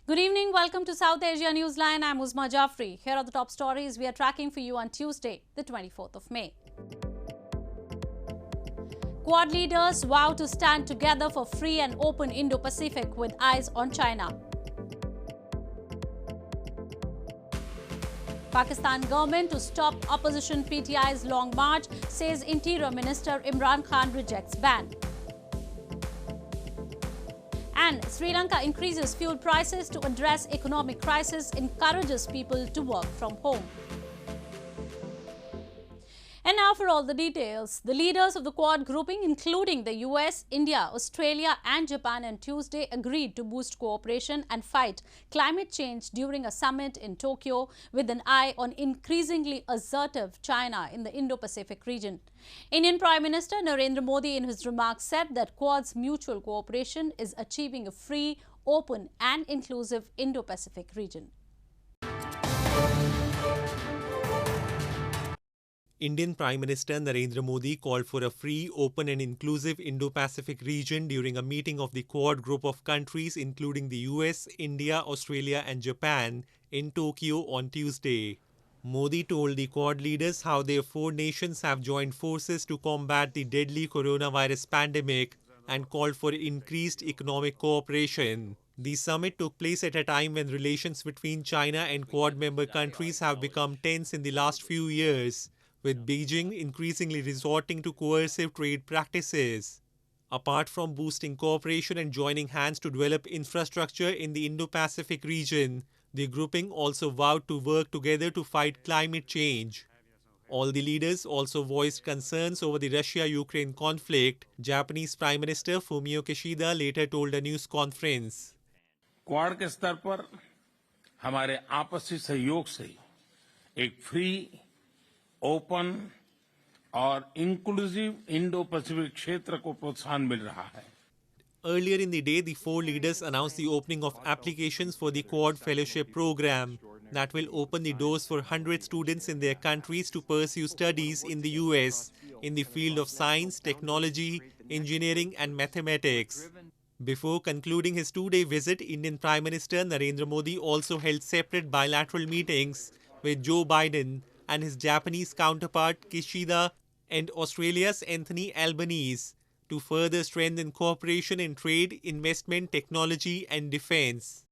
Good evening. Welcome to South Asia Newsline. I'm Uzma Jafri. Here are the top stories we are tracking for you on Tuesday, the 24th of May. Quad leaders vow to stand together for free and open Indo-Pacific with eyes on China. Pakistan government to stop opposition PTI's long march, says Interior Minister Imran Khan rejects ban. And Sri Lanka increases fuel prices to address economic crisis, encourages people to work from home. And now for all the details. The leaders of the Quad grouping, including the US, India, Australia and Japan on Tuesday, agreed to boost cooperation and fight climate change during a summit in Tokyo with an eye on increasingly assertive China in the Indo-Pacific region. Indian Prime Minister Narendra Modi in his remarks said that Quad's mutual cooperation is achieving a free, open and inclusive Indo-Pacific region. Indian Prime Minister Narendra Modi called for a free, open and inclusive Indo-Pacific region during a meeting of the Quad group of countries including the US, India, Australia and Japan in Tokyo on Tuesday. Modi told the Quad leaders how their four nations have joined forces to combat the deadly coronavirus pandemic and called for increased economic cooperation. The summit took place at a time when relations between China and Quad member countries have become tense in the last few years, with Beijing increasingly resorting to coercive trade practices. Apart from boosting cooperation and joining hands to develop infrastructure in the Indo-Pacific region, the grouping also vowed to work together to fight climate change. All the leaders also voiced concerns over the Russia-Ukraine conflict, Japanese Prime Minister Fumio Kishida later told a news conference. Quad के स्तर पर हमारे आपसी सहयोग से एक free, open और inclusive Indo Pacific क्षेत्र को प्रोत्साहन मिल रहा है. Earlier in the day, the four leaders announced the opening of applications for the Quad Fellowship Program that will open the doors for 100 students in their countries to pursue studies in the US in the field of science, technology, engineering and mathematics. Before concluding his two-day visit, Indian Prime Minister Narendra Modi also held separate bilateral meetings with Joe Biden and his Japanese counterpart Kishida and Australia's Anthony Albanese to further strengthen cooperation in trade, investment, technology and defense.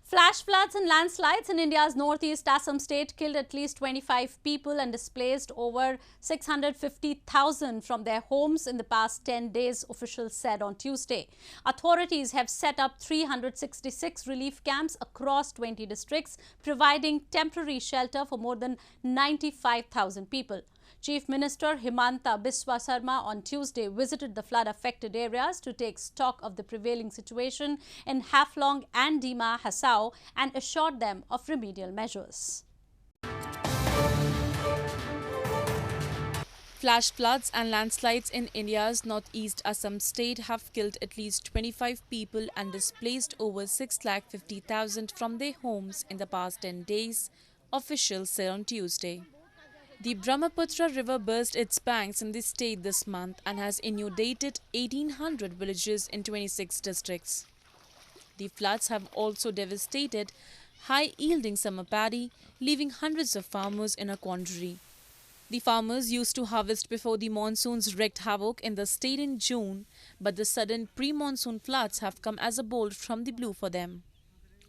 Flash floods and landslides in India's northeast Assam state killed at least 25 people and displaced over 650,000 from their homes in the past 10 days, officials said on Tuesday. Authorities have set up 366 relief camps across 20 districts, providing temporary shelter for more than 95,000 people. Chief Minister Himanta Biswa Sarma on Tuesday visited the flood-affected areas to take stock of the prevailing situation in Haflong and Dima Hasao and assured them of remedial measures. Flash floods and landslides in India's northeast Assam state have killed at least 25 people and displaced over 650,000 from their homes in the past 10 days, officials said on Tuesday. The Brahmaputra river burst its banks in the state this month and has inundated 1,800 villages in 26 districts. The floods have also devastated high-yielding summer paddy, leaving hundreds of farmers in a quandary. The farmers used to harvest before the monsoons wreaked havoc in the state in June, but the sudden pre-monsoon floods have come as a bolt from the blue for them.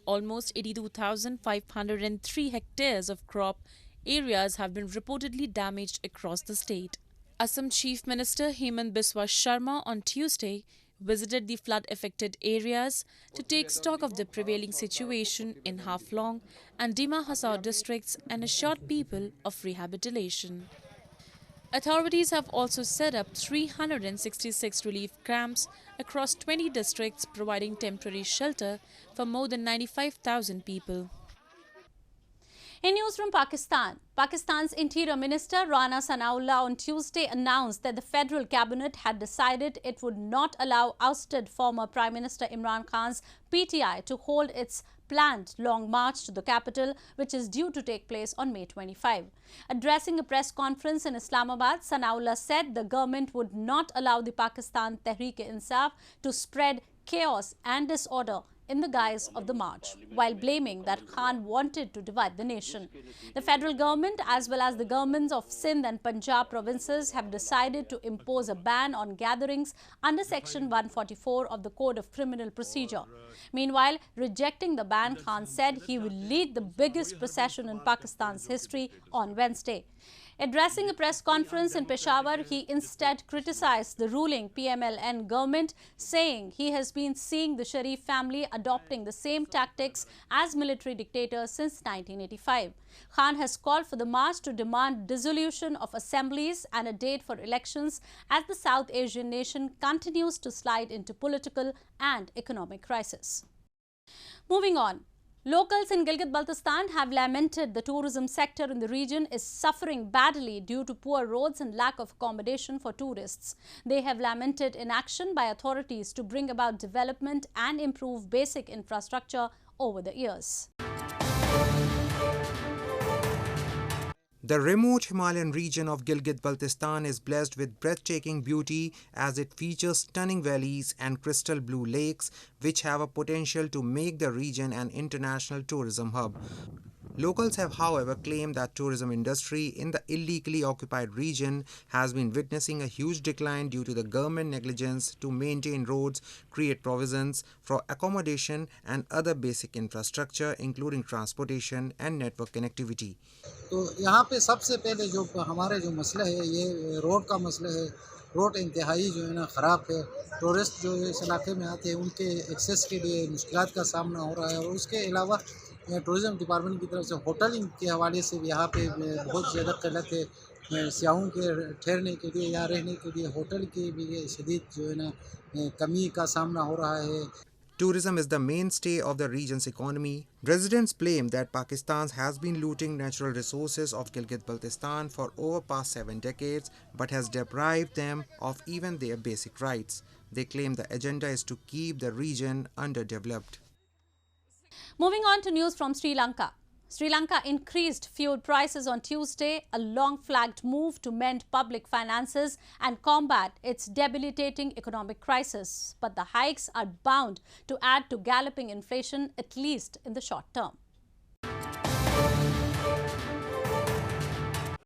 Almost 82,503 hectares of crop areas have been reportedly damaged across the state. Assam Chief Minister Hemant Biswa Sharma on Tuesday visited the flood-affected areas to take stock of the prevailing situation in Haflong and Dima Hasao districts and assured people of rehabilitation. Authorities have also set up 366 relief camps across 20 districts, providing temporary shelter for more than 95,000 people. In news from Pakistan, Pakistan's Interior Minister Rana Sanaullah on Tuesday announced that the federal cabinet had decided it would not allow ousted former Prime Minister Imran Khan's PTI to hold its planned long march to the capital, which is due to take place on May 25. Addressing a press conference in Islamabad, Sanaullah said the government would not allow the Pakistan Tehreek-e-Insaf to spread chaos and disorder in the guise of the march, while blaming that Khan wanted to divide the nation. The federal government, as well as the governments of Sindh and Punjab provinces, have decided to impose a ban on gatherings under Section 144 of the Code of Criminal Procedure. Meanwhile, rejecting the ban, Khan said he will lead the biggest procession in Pakistan's history on Wednesday. Addressing a press conference in Peshawar, he instead criticized the ruling PMLN government, saying he has been seeing the Sharif family adopting the same tactics as military dictators since 1985. Khan has called for the march to demand dissolution of assemblies and a date for elections as the South Asian nation continues to slide into political and economic crisis. Moving on. Locals in Gilgit Baltistan have lamented the tourism sector in the region is suffering badly due to poor roads and lack of accommodation for tourists. They have lamented inaction by authorities to bring about development and improve basic infrastructure over the years. The remote Himalayan region of Gilgit-Baltistan is blessed with breathtaking beauty as it features stunning valleys and crystal blue lakes which have a potential to make the region an international tourism hub. Locals have, however, claimed that tourism industry in the illegally occupied region has been witnessing a huge decline due to the government negligence to maintain roads, create provisions for accommodation and other basic infrastructure including transportation and network connectivity. तो यहाँ पे सबसे पहले जो हमारे जो मसला है ये रोड का मसला है। रोड इंतहाई जो है ना ख़राब है। टूरिस्ट जो इस इलाके में आते हैं उनके एक्सेस के लिए मुश्किलात का सामना हो रहा है और उसके अलावा टूरिज़म डिपार्टमेंट की तरफ से होटलिंग के हवाले से भी यहाँ पे बहुत ज़्यादा किल्लत है। सियाहों के ठहरने के लिए या रहने के लिए होटल की भी शदीद जो है ना कमी का सामना हो रहा है। Tourism is the mainstay of the region's economy. Residents blame that Pakistan has been looting natural resources of Gilgit-Baltistan for over past 7 decades but has deprived them of even their basic rights. They claim the agenda is to keep the region underdeveloped. Moving on to news from Sri Lanka. Sri Lanka increased fuel prices on Tuesday, a long-flagged move to mend public finances and combat its debilitating economic crisis. But the hikes are bound to add to galloping inflation, at least in the short term.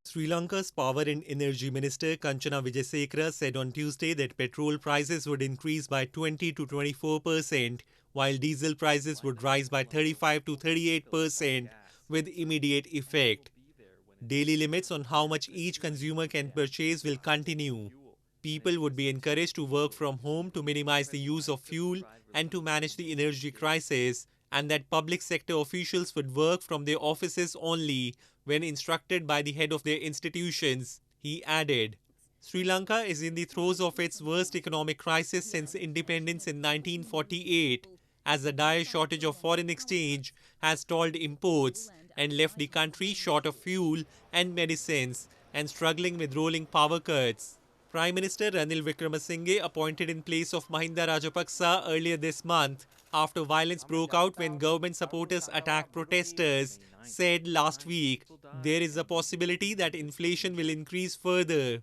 Sri Lanka's Power and Energy Minister Kanchana Wijesekara said on Tuesday that petrol prices would increase by 20 to 24%, while diesel prices would rise by 35 to 38%. With immediate effect. Daily limits on how much each consumer can purchase will continue. People would be encouraged to work from home to minimize the use of fuel and to manage the energy crisis, and that public sector officials would work from their offices only when instructed by the head of their institutions, he added. Sri Lanka is in the throes of its worst economic crisis since independence in 1948, as the dire shortage of foreign exchange has stalled imports and left the country short of fuel and medicines and struggling with rolling power cuts. Prime Minister Ranil Wickremesinghe, appointed in place of Mahinda Rajapaksa earlier this month after violence broke out when government supporters attacked protesters, said last week there is a possibility that inflation will increase further.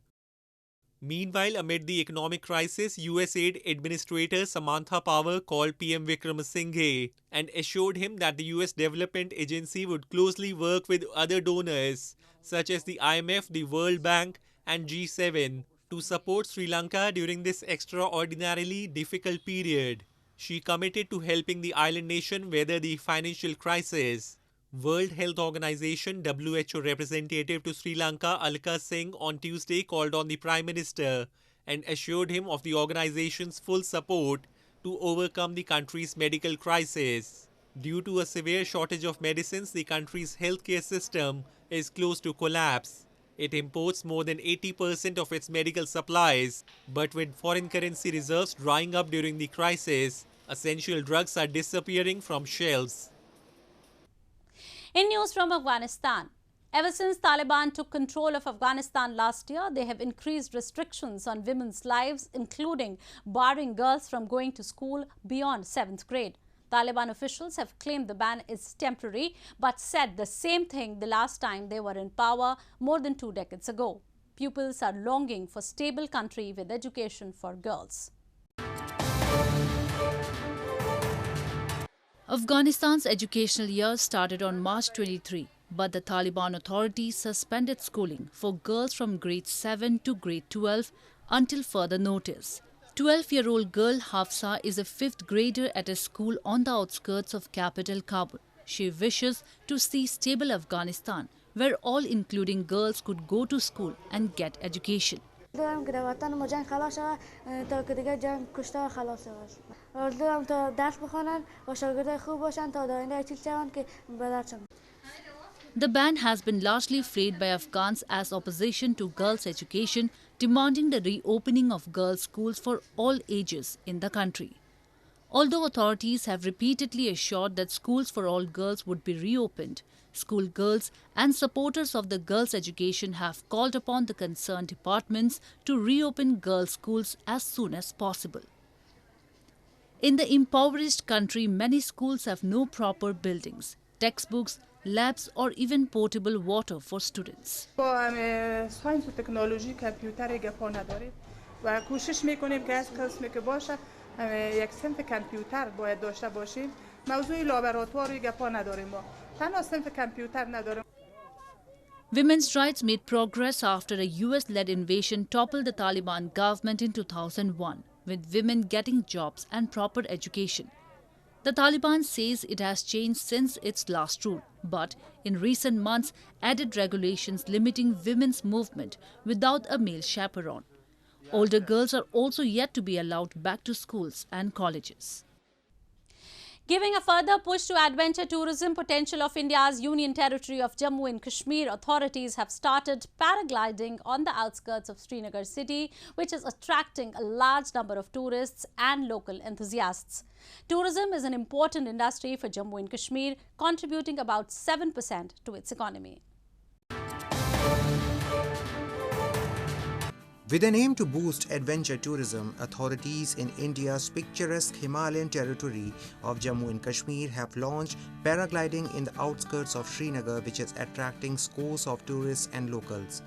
Meanwhile, amid the economic crisis, USAID Administrator Samantha Power called PM Wickremesinghe and assured him that the US Development Agency would closely work with other donors, such as the IMF, the World Bank and G7, to support Sri Lanka during this extraordinarily difficult period. She committed to helping the island nation weather the financial crisis. World Health Organization WHO representative to Sri Lanka Alka Singh on Tuesday called on the Prime Minister and assured him of the organization's full support to overcome the country's medical crisis. Due to a severe shortage of medicines, the country's healthcare system is close to collapse. It imports more than 80% of its medical supplies, but with foreign currency reserves drying up during the crisis, essential drugs are disappearing from shelves. In news from Afghanistan, ever since Taliban took control of Afghanistan last year, they have increased restrictions on women's lives, including barring girls from going to school beyond 7th grade. Taliban officials have claimed the ban is temporary, but said the same thing the last time they were in power more than 2 decades ago. Pupils are longing for a stable country with education for girls. Afghanistan's educational year started on March 23, but the Taliban authorities suspended schooling for girls from grade 7 to grade 12 until further notice. 12-year-old girl Hafsa is a 5th grader at a school on the outskirts of capital Kabul. She wishes to see stable Afghanistan, where all including girls could go to school and get education. دارم که در وطن ما جنگ خلاص شود تا که دیگه جنگ کشته و خلاص شود. امیدوارم تا درس بخونن و شاگردای خوب باشن تا در آینده چیز شوند که بدرشن. The ban has been largely flayed by Afghans as opposition to girls' education, demanding the reopening of girls' schools for all ages in the country. Although authorities have repeatedly assured that schools for all girls would be reopened, schoolgirls and supporters of the girls' education have called upon the concerned departments to reopen girls' schools as soon as possible. In the impoverished country, many schools have no proper buildings, textbooks, labs or even potable water for students. با ساینس و تکنولوژی کامپیوتر گپا نداریم و کوشش میکنیم که از قسمی که باشه یک صنف کامپیوتر باید داشته باشیم. موضوع لابراتوار گپا نداریم ما. تنها صنف کامپیوتر نداریم. Women's rights made progress after a US-led invasion toppled the Taliban government in 2001, with women getting jobs and proper education. The Taliban says it has changed since its last rule, but in recent months added regulations limiting women's movement without a male chaperone. Older girls are also yet to be allowed back to schools and colleges. Giving a further push to adventure tourism potential of India's Union Territory of Jammu and Kashmir, authorities have started paragliding on the outskirts of Srinagar city, which is attracting a large number of tourists and local enthusiasts. Tourism is an important industry for Jammu and Kashmir, contributing about 7% to its economy. With an aim to boost adventure tourism, authorities in India's picturesque Himalayan territory of Jammu and Kashmir have launched paragliding in the outskirts of Srinagar, which is attracting scores of tourists and locals.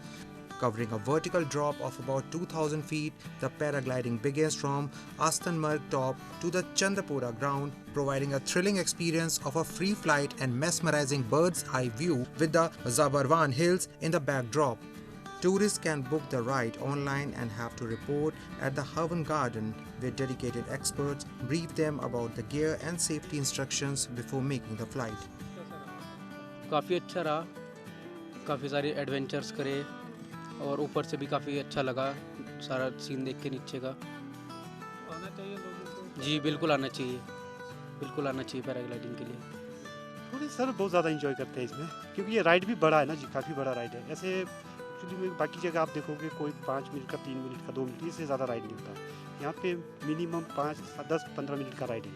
Covering a vertical drop of about 2,000 feet, the paragliding begins from Astanmarg top to the Chandrapura ground, providing a thrilling experience of a free flight and mesmerizing bird's eye view with the Zabarwan Hills in the backdrop. Tourists can book the ride online and have to report at the Havan Garden, where dedicated experts brief them about the gear and safety instructions before making the flight. काफ़ी अच्छा रहा, काफ़ी सारे adventures करे और ऊपर से भी काफ़ी अच्छा लगा सारा सीन देख के नीचे का. आना चाहिए लोगों को. जी बिल्कुल आना चाहिए पैराग्लाइडिंग के लिए. थोड़ी सर बहुत ज़्यादा एंजॉय करते हैं इसमें क्योंकि ये राइड भी बड़ा है ना जी, काफ़ी बड़ा राइड है. ऐसे एक्चुअली में बाकी जगह आप देखोगे कोई 5 मिनट का, 3 मिनट का, 2 मिनट, इससे ज़्यादा राइड नहीं होता. यहाँ पे मिनिमम 5, 10, 15 मिनट का राइड है.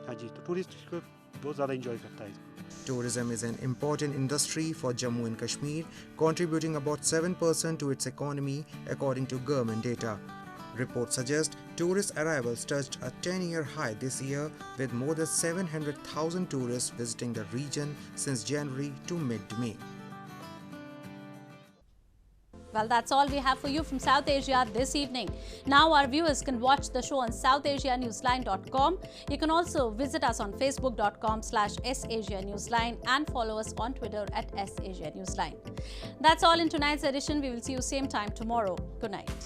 हाँ जी, तो टूरिस्ट को बहुत ज़्यादा एंजॉय करता है. Tourism is an important industry for Jammu and Kashmir, contributing about 7% to its economy according to government data. Reports suggest tourist arrivals touched a 10-year high this year, with more than 700,000 tourists visiting the region since January to mid-May. Well, that's all we have for you from South Asia this evening. Now our viewers can watch the show on southasianewsline.com. You can also visit us on facebook.com/SAsiaNewsline and follow us on Twitter @SAsiaNewsline. That's all in tonight's edition. We will see you same time tomorrow. Good night.